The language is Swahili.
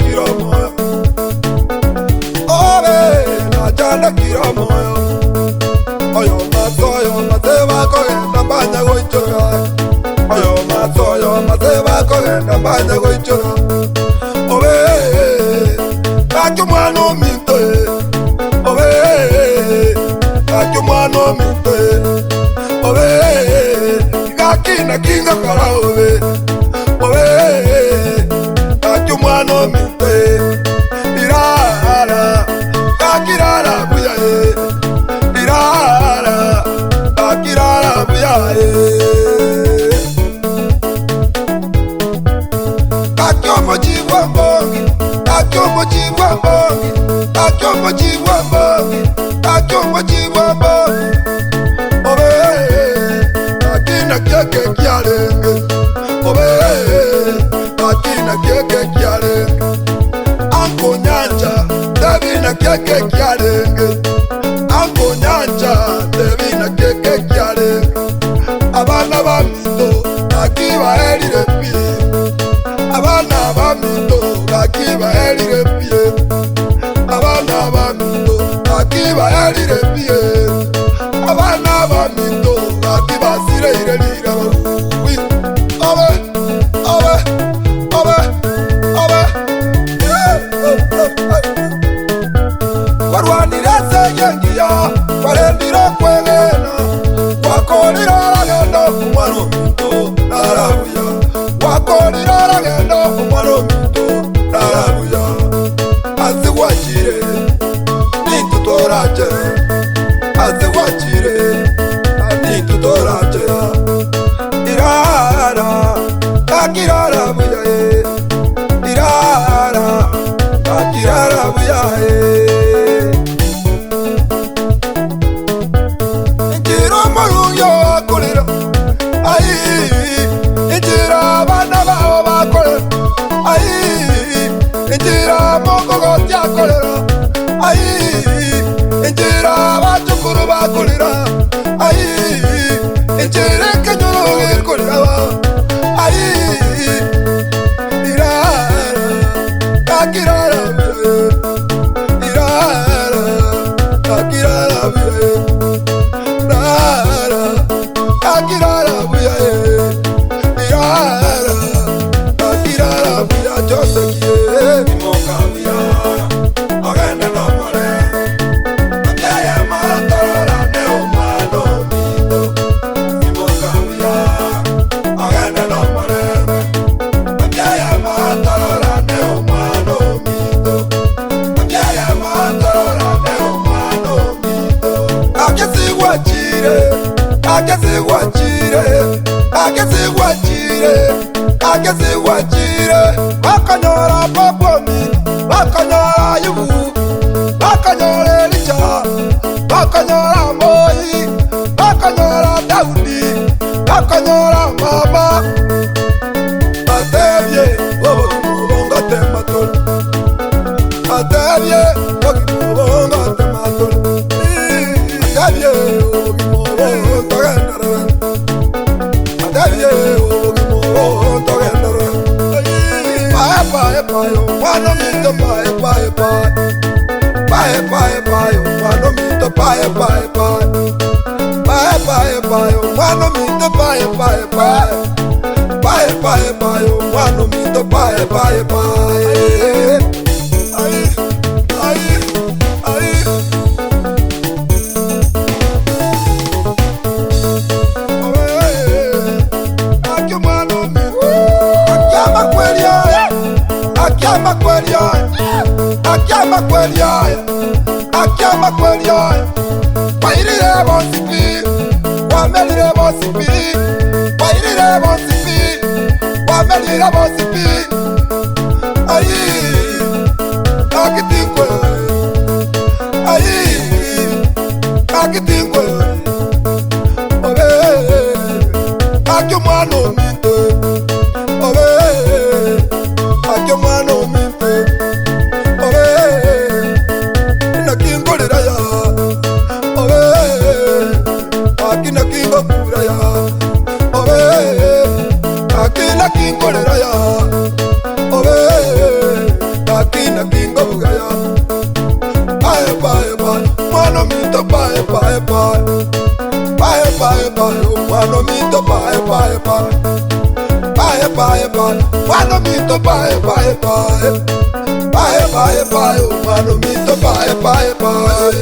kiromoyo. Obe na jana kiromoyo. Oyo mateba kogenda mbanya goichora. Oyo mateba kogenda mbanya goichora. Obe akimwano minto. Obe akimwano minto. Obe kakina kinga kara obe. Obe akimwano minto. Irara kakirara buyaye. Irara kakirara buyaye. Kakyomo jibwa mbongi. Kakyomo jibwa mbongi. Kakyomo jibwa mbongi. Kakyomo jibwa mbongi. Obe kakina keke kiarenge. Obe kakina keke kiarenge. Anko nyanja devina keke kiarenge. Anko nyanja devina keke kiarenge. Abana bamito akiba erire pie. Abana bamito akiba erire pie. Abana bamito akiba erire pie. Abana bamito akiba sire irelira wi. Obe obe obe obe. Warwanira seyengiya warendira kwegena. Wakorira ragendo kumwaro mito narabuya. Wakorira ragendo kumwaro mito narabuya. Aziwachire nitutoraje. Aziwachire nitutoraje. Irara kakirara buyaye. Irara kakirara buyaye. Injira maruyo akorera. Ai injira abana baho bakorera. Ai injira mokogoti akorera. Ai injira abajukuru bakorera. Ai injira kenyoro ekorera. Ai irara kakirara buyaye. Irara kakirara buyaye. Irara kakirara buyaye. Irara kakirara buyaye. Josekie imoka buya ogenda nomore. Amyaya matora ne umano mito. Imoka buya ogenda nomore. Amyaya matora ne umano mito. Amyaya matora ne umano mito. Akesiwachire, akesiwachire, akesiwachire, akesiwachire. Bakanyora popomi, bakanyora yubu, bakanyora Elisha, bakanyora Moi, bakanyora Daudi, bakanyora mama. Atevye, obonga tematol. Atevye, obonga tematol. Atevye, obonga tematol. Atevye, obonga tematol. Bye bye bye, wano mito bye bye bye. Bye bye bye, wano mito bye bye bye. Bye bye bye, wano mito bye bye bye. Bye bye bye, wano mito bye bye bye. Ai ai ai. Akimwano mito. Akiama kweli haya. Akiama kweli haya. Akiama kweli haya. Akiama kweli haya. Wairire bosipi. Wamelire bosipi. Wairire bosipi. Wamelire bosipi. Ai akitingwe. Ai akitingwe. Obe akimwano mito. Obe akimwano mito. Obe inakingolera ya. Obe akina kingo kura ya. Obe akina kingolera ya. mito pae pae pae. Pae pae pae, mano mito pae pae pae. Pae pae pae, mano mito pae pae pae. Pae pae pae, mano mito pae pae pae.